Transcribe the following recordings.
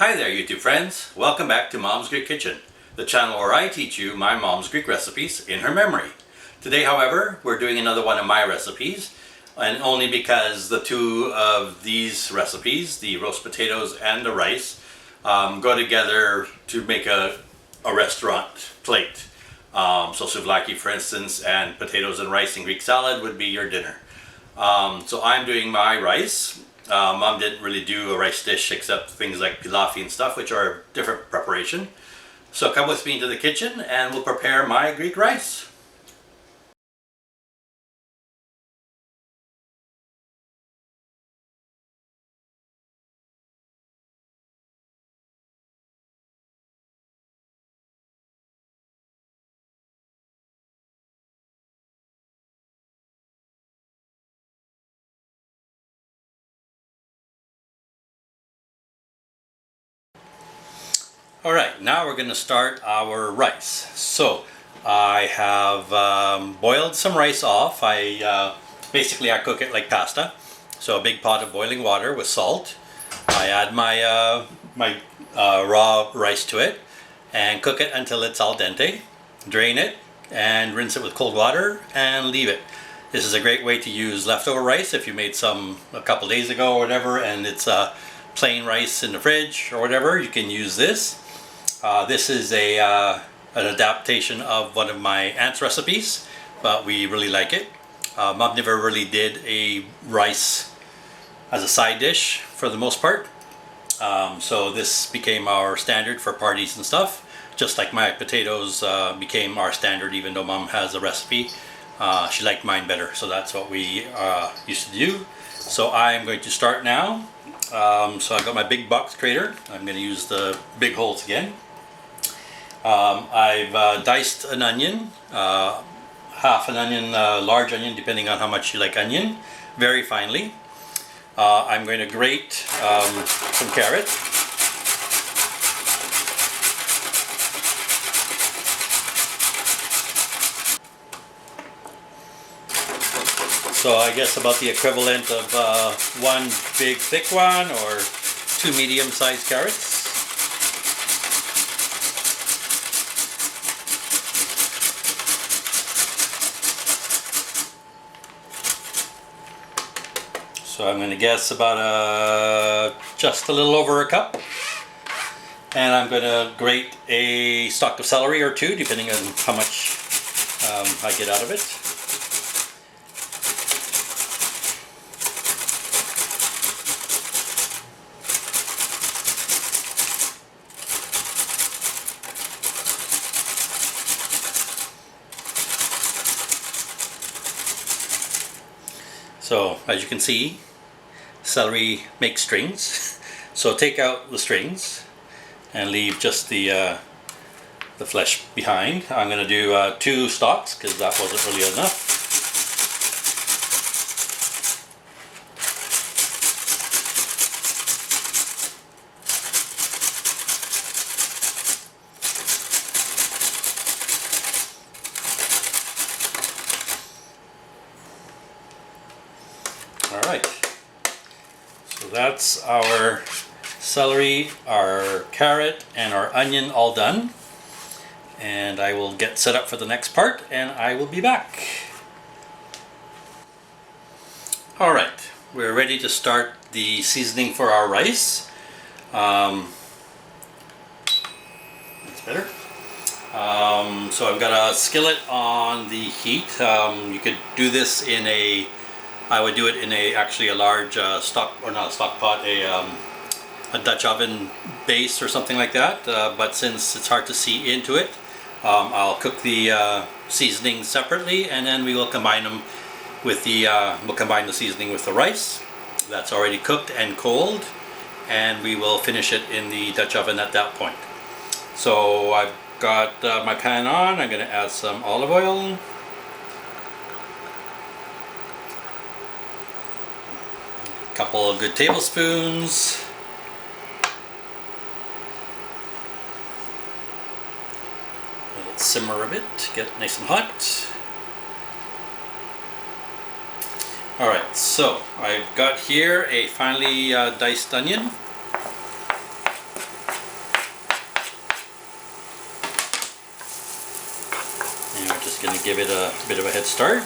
Hi there YouTube friends, welcome back to Mom's Greek Kitchen, the channel where I teach you my mom's Greek recipes in her memory. Today however, we're doing another one of my recipes, and only because the two of these recipes, the roast potatoes and the rice, go together to make a restaurant plate. So souvlaki for instance, and potatoes and rice and Greek salad would be your dinner. So I'm doing my rice. Mom didn't really do a rice dish except things like Pilafi and stuff, which are a different preparation. So come with me into the kitchen and we'll prepare my Greek rice. Alright, now we're going to start our rice. So I have boiled some rice off. Basically I cook it like pasta. So a big pot of boiling water with salt. I add my raw rice to it and cook it until it's al dente. Drain it and rinse it with cold water and leave it. This is a great way to use leftover rice if you made some a couple days ago or whatever and it's plain rice in the fridge or whatever. You can use this. This is an adaptation of one of my aunt's recipes, but we really like it. Mom never really did a rice as a side dish for the most part. So this became our standard for parties and stuff. Just like my potatoes became our standard even though Mom has a recipe. She liked mine better, so that's what we used to do. So I'm going to start now. So I've got my big box grater. I'm going to use the big holes again. I've diced an onion, half an onion, large onion, depending on how much you like onion, very finely. I'm going to grate some carrot. So I guess about the equivalent of one big thick one or two medium-sized carrots. So I'm going to guess about just a little over a cup. And I'm going to grate a stalk of celery or two, depending on how much I get out of it. So as you can see, celery makes strings. So take out the strings and leave just the flesh behind. I'm going to do 2 stalks because that wasn't really enough. Alright, so that's our celery, our carrot, and our onion all done. And I will get set up for the next part and I will be back. Alright, we're ready to start the seasoning for our rice. That's better. So I've got a skillet on the heat. You could do this in I would do it in actually a large stock, or not a stock pot, a Dutch oven base or something like that. But since it's hard to see into it, I'll cook the seasoning separately, and then we will combine them with we'll combine the seasoning with the rice that's already cooked and cold, and we will finish it in the Dutch oven at that point. So I've got my pan on. I'm going to add some olive oil. Couple of good tablespoons. Let it simmer a bit, get nice and hot. Alright, so I've got here a finely diced onion. Just going to give it a bit of a head start.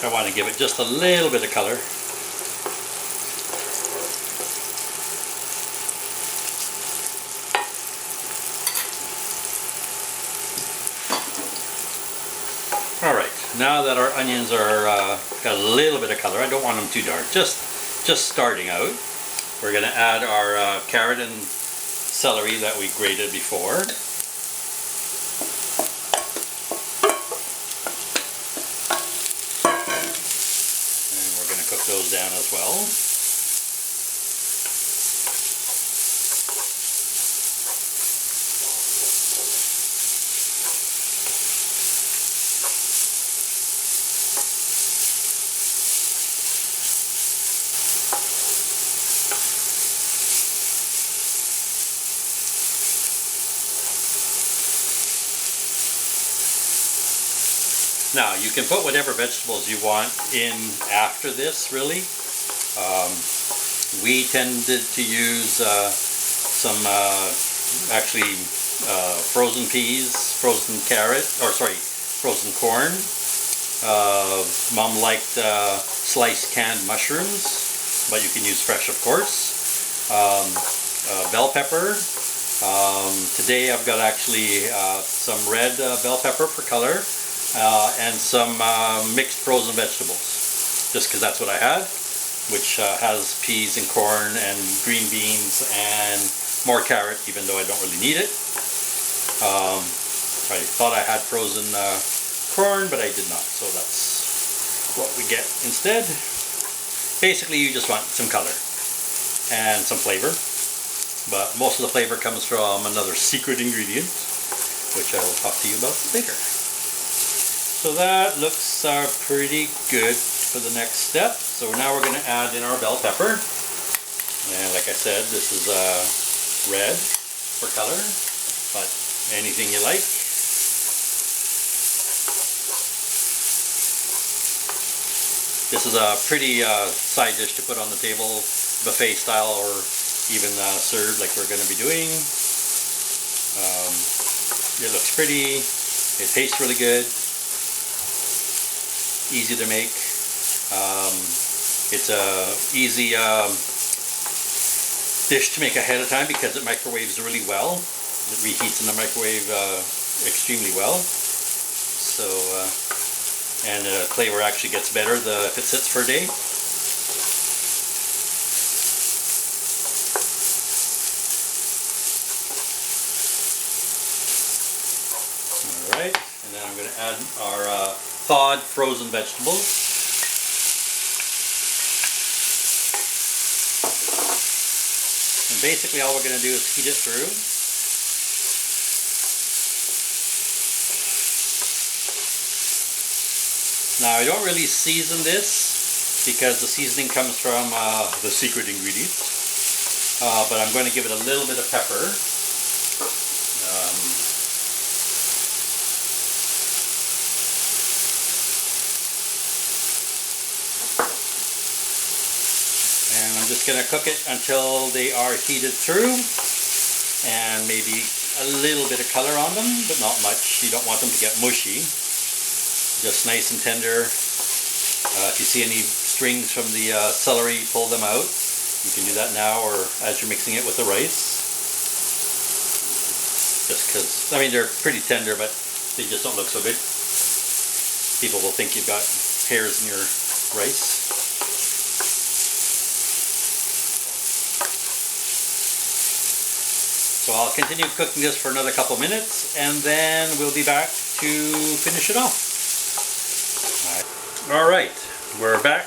I want to give it just a little bit of color. Alright, now that our onions are got a little bit of color, I don't want them too dark, just starting out. We're going to add our carrot and celery that we grated before. And we're going to cook those down as well. Now, you can put whatever vegetables you want in after this, really. We tended to use some frozen peas, frozen carrot, or sorry, frozen corn. Mom liked sliced canned mushrooms, but you can use fresh, of course. Bell pepper. Today I've got actually some red bell pepper for color. And some mixed frozen vegetables, just because that's what I had, which has peas and corn and green beans and more carrot, even though I don't really need it. I thought I had frozen corn, but I did not, so that's what we get instead. Basically, you just want some color and some flavor, but most of the flavor comes from another secret ingredient, which I will talk to you about later. So that looks pretty good for the next step. So now we're going to add in our bell pepper. And like I said, this is red for color, but anything you like. This is a pretty side dish to put on the table, buffet style, or even served like we're going to be doing. It looks pretty. It tastes really good. Easy to make. It's a easy dish to make ahead of time because it microwaves really well. It reheats in the microwave extremely well. So, and the flavor actually gets better if it sits for a day. Alright, and then I'm going to add our thawed frozen vegetables. And basically all we're going to do is heat it through. Now I don't really season this because the seasoning comes from the secret ingredient, but I'm going to give it a little bit of pepper. And I'm just going to cook it until they are heated through, and maybe a little bit of color on them, but not much. You don't want them to get mushy. Just nice and tender. If you see any strings from the celery, pull them out. You can do that now or as you're mixing it with the rice. Just because, I mean, they're pretty tender, but they just don't look so good. People will think you've got hairs in your rice. So I'll continue cooking this for another couple minutes, and then we'll be back to finish it off. Alright, we're back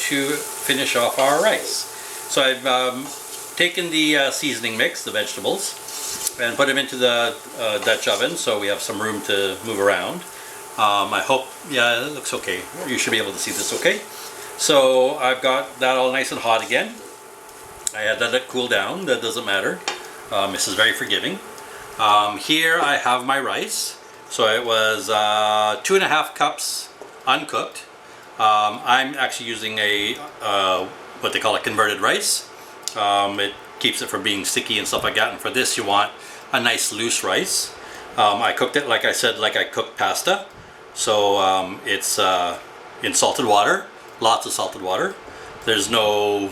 to finish off our rice. So I've taken the seasoning mix, the vegetables, and put them into the Dutch oven so we have some room to move around. I hope, yeah, it looks okay. You should be able to see this okay. So I've got that all nice and hot again. I had let it cool down, that doesn't matter. This is very forgiving. Here I have my rice. So it was 2.5 cups uncooked. I'm actually using a what they call a converted rice. It keeps it from being sticky and stuff like that. And for this, you want a nice loose rice. I cooked it, like I said, like I cooked pasta. So it's in salted water, lots of salted water. There's no,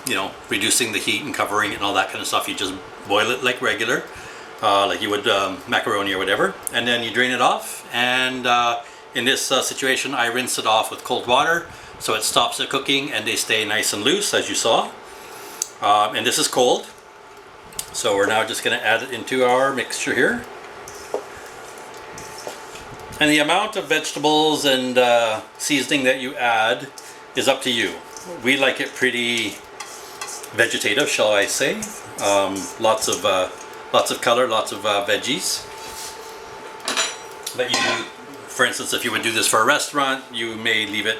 you know, reducing the heat and covering it and all that kind of stuff. You just boil it like regular, like you would macaroni or whatever. And then you drain it off. And in this situation, I rinse it off with cold water so it stops the cooking and they stay nice and loose, as you saw. And this is cold. So we're now just going to add it into our mixture here. And the amount of vegetables and seasoning that you add is up to you. We like it pretty vegetative, shall I say. Lots of color, lots of veggies. But you, for instance, if you would do this for a restaurant, you may leave it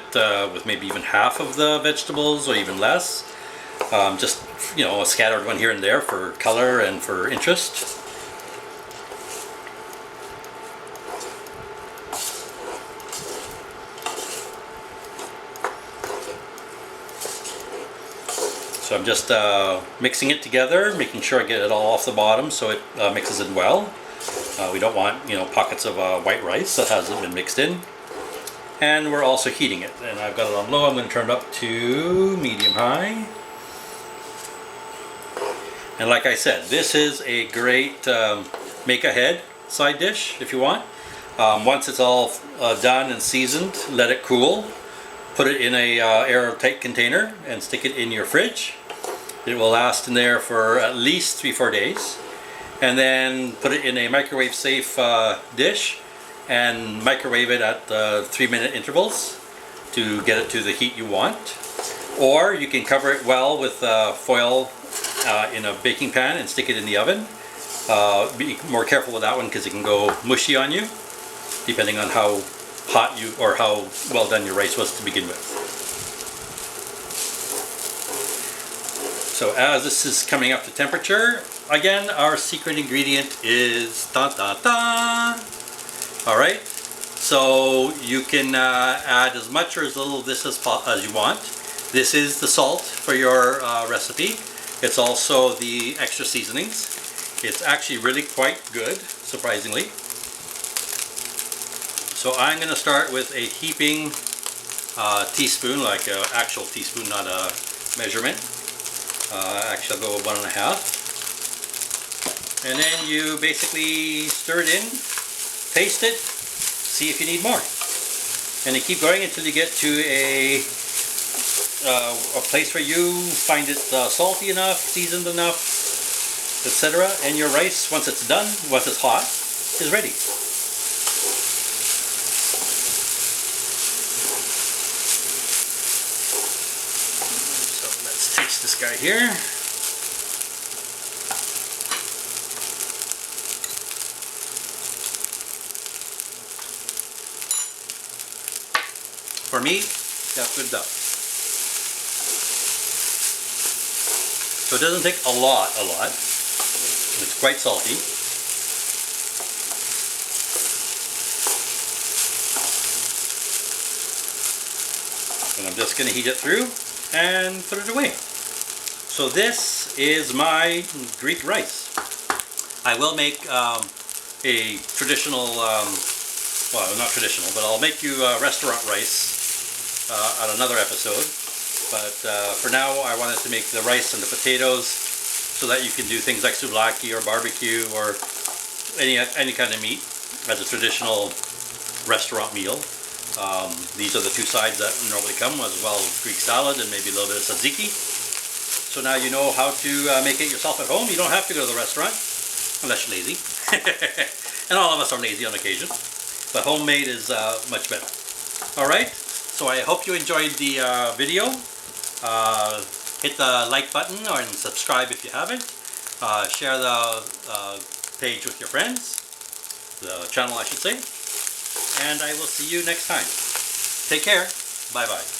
with maybe even half of the vegetables or even less. Just, you know, a scattered one here and there for color and for interest. So I'm just mixing it together, making sure I get it all off the bottom so it mixes in well. We don't want, you know, pockets of white rice that hasn't been mixed in. And we're also heating it. And I've got it on low. I'm going to turn it up to medium-high. And like I said, this is a great make-ahead side dish if you want. Once it's all done and seasoned, let it cool. Put it in a airtight container and stick it in your fridge. It will last in there for at least 3-4 days. And then put it in a microwave safe dish and microwave it at 3-minute intervals to get it to the heat you want. Or you can cover it well with foil in a baking pan and stick it in the oven. Be more careful with that one because it can go mushy on you, depending on how hot you or how well done your rice was to begin with. So as this is coming up to temperature, again, our secret ingredient is Alright, so you can add as much or as little of this as you want. This is the salt for your recipe. It's also the extra seasonings. It's actually really quite good, surprisingly. So I'm going to start with a heaping teaspoon, like an actual teaspoon, not a measurement. Actually I'll go with 1.5. And then you basically stir it in, taste it, see if you need more. And you keep going until you get to a place where you find it salty enough, seasoned enough, etc. And your rice, once it's done, once it's hot, is ready. This guy here. For me, that's good enough. So it doesn't take a lot. It's quite salty. And I'm just going to heat it through and put it away. So this is my Greek rice. I will make a traditional, well, not traditional, but I'll make you restaurant rice on another episode. But for now, I wanted to make the rice and the potatoes so that you can do things like souvlaki or barbecue or any kind of meat as a traditional restaurant meal. These are the two sides that normally come, as well as Greek salad and maybe a little bit of tzatziki. So now you know how to make it yourself at home. You don't have to go to the restaurant, unless you're lazy. And all of us are lazy on occasion. But homemade is much better. Alright, so I hope you enjoyed the video. Hit the like button and subscribe if you haven't. Share the page with your friends. The channel, I should say. And I will see you next time. Take care. Bye-bye.